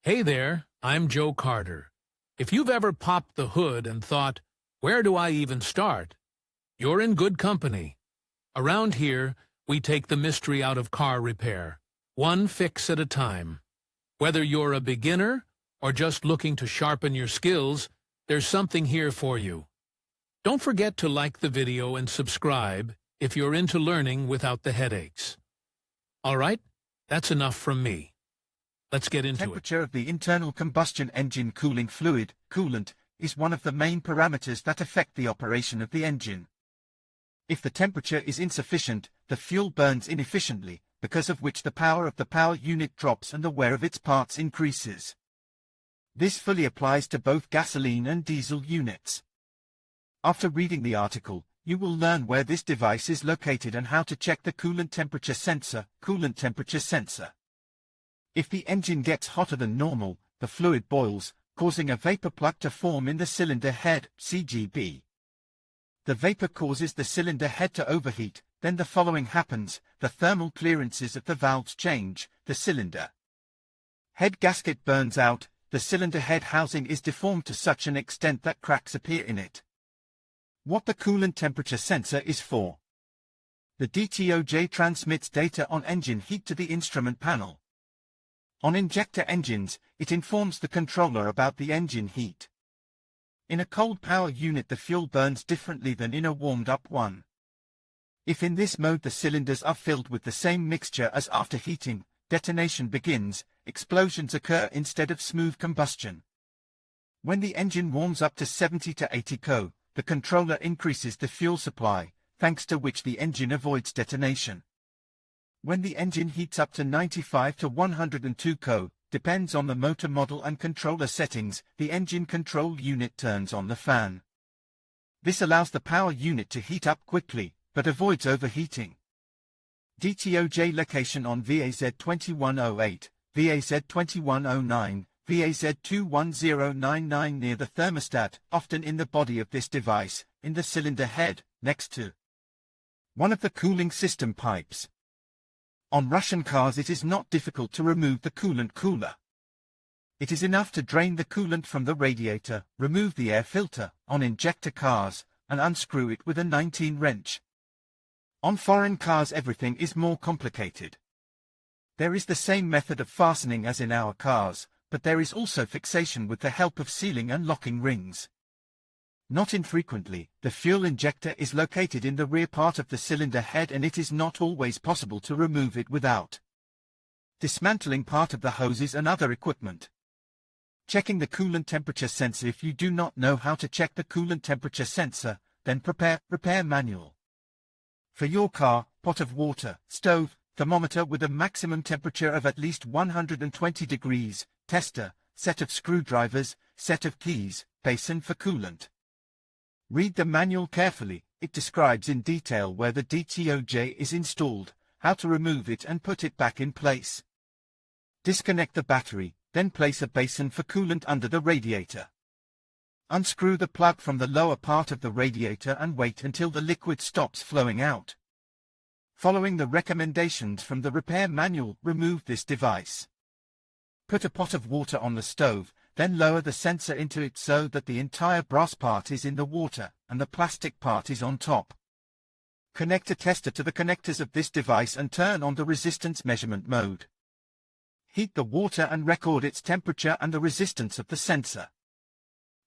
Hey there, I'm Joe Carter. If you've ever popped the hood and thought, where do I even start? You're in good company. Around here, we take the mystery out of car repair, one fix at a time. Whether you're a beginner or just looking to sharpen your skills, there's something here for you. Don't forget to like the video and subscribe if you're into learning without the headaches. All right, that's enough from me. Let's get into it. Temperature of the internal combustion engine cooling fluid, coolant, is one of the main parameters that affect the operation of the engine. If the temperature is insufficient, the fuel burns inefficiently, because of which the power of the power unit drops and the wear of its parts increases. This fully applies to both gasoline and diesel units. After reading the article, you will learn where this device is located and how to check the coolant temperature sensor, coolant temperature sensor. If the engine gets hotter than normal, the fluid boils, causing a vapor plug to form in the cylinder head, CGB. The vapor causes the cylinder head to overheat, then the following happens: the thermal clearances of the valves change, the cylinder head gasket burns out, the cylinder head housing is deformed to such an extent that cracks appear in it. What the coolant temperature sensor is for. The DTOJ transmits data on engine heat to the instrument panel. On injector engines, it informs the controller about the engine heat. In a cold power unit, the fuel burns differently than in a warmed-up one. If in this mode the cylinders are filled with the same mixture as after heating, detonation begins, explosions occur instead of smooth combustion. When the engine warms up to 70 to 80 Co, the controller increases the fuel supply, thanks to which the engine avoids detonation. When the engine heats up to 95 to 102 Co, depends on the motor model and controller settings, the engine control unit turns on the fan. This allows the power unit to heat up quickly, but avoids overheating. DTOJ location on VAZ2108, VAZ2109, VAZ21099 near the thermostat, often in the body of this device, in the cylinder head, next to one of the cooling system pipes. On Russian cars it is not difficult to remove the coolant cooler. It is enough to drain the coolant from the radiator, remove the air filter, on injector cars, and unscrew it with a 19 wrench. On foreign cars everything is more complicated. There is the same method of fastening as in our cars, but there is also fixation with the help of sealing and locking rings. Not infrequently, the fuel injector is located in the rear part of the cylinder head and it is not always possible to remove it without dismantling part of the hoses and other equipment. Checking the coolant temperature sensor. If you do not know how to check the coolant temperature sensor, then prepare repair manual. For your car, pot of water, stove, thermometer with a maximum temperature of at least 120 degrees, tester, set of screwdrivers, set of keys, basin for coolant. Read the manual carefully. It describes in detail where the DTOJ is installed, how to remove it and put it back in place. Disconnect the battery, then place a basin for coolant under the radiator. Unscrew the plug from the lower part of the radiator and wait until the liquid stops flowing out. Following the recommendations from the repair manual, remove this device. Put a pot of water on the stove, then lower the sensor into it so that the entire brass part is in the water, and the plastic part is on top. Connect a tester to the connectors of this device and turn on the resistance measurement mode. Heat the water and record its temperature and the resistance of the sensor.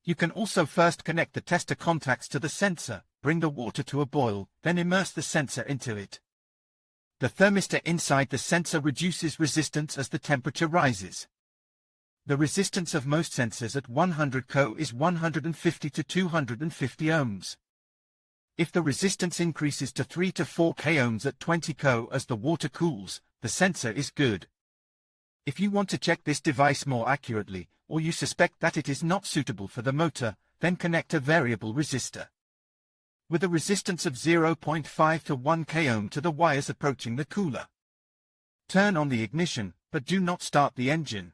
You can also first connect the tester contacts to the sensor, bring the water to a boil, then immerse the sensor into it. The thermistor inside the sensor reduces resistance as the temperature rises. The resistance of most sensors at 100 Co is 150 to 250 ohms. If the resistance increases to 3 to 4 ohms at 20 Co as the water cools, the sensor is good. If you want to check this device more accurately, or you suspect that it is not suitable for the motor, then connect a variable resistor with a resistance of 0.5 to 1 ohm to the wires approaching the cooler. Turn on the ignition, but do not start the engine.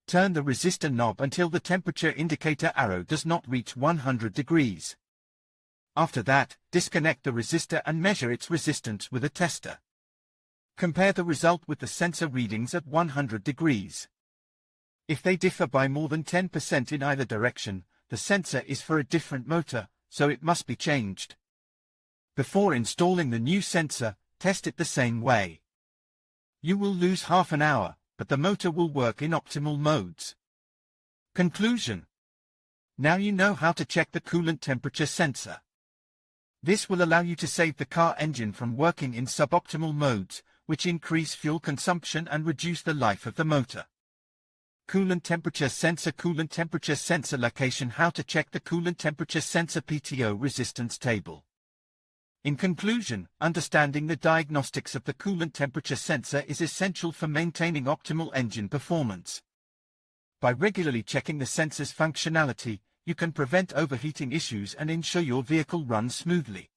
Turn the resistor knob until the temperature indicator arrow does not reach 100 degrees. After that, disconnect the resistor and measure its resistance with a tester. Compare the result with the sensor readings at 100 degrees. If they differ by more than 10% in either direction, the sensor is for a different motor, so it must be changed. Before installing the new sensor, test it the same way. You will lose half an hour, but the motor will work in optimal modes. Conclusion. Now you know how to check the coolant temperature sensor. This will allow you to save the car engine from working in suboptimal modes, which increase fuel consumption and reduce the life of the motor. Coolant temperature sensor location. How to check the coolant temperature sensor PTO resistance table. In conclusion, understanding the diagnostics of the coolant temperature sensor is essential for maintaining optimal engine performance. By regularly checking the sensor's functionality, you can prevent overheating issues and ensure your vehicle runs smoothly.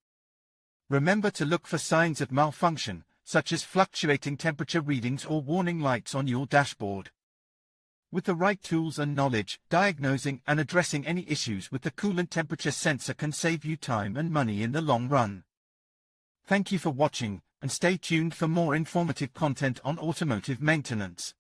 Remember to look for signs of malfunction, such as fluctuating temperature readings or warning lights on your dashboard. With the right tools and knowledge, diagnosing and addressing any issues with the coolant temperature sensor can save you time and money in the long run. Thank you for watching, and stay tuned for more informative content on automotive maintenance.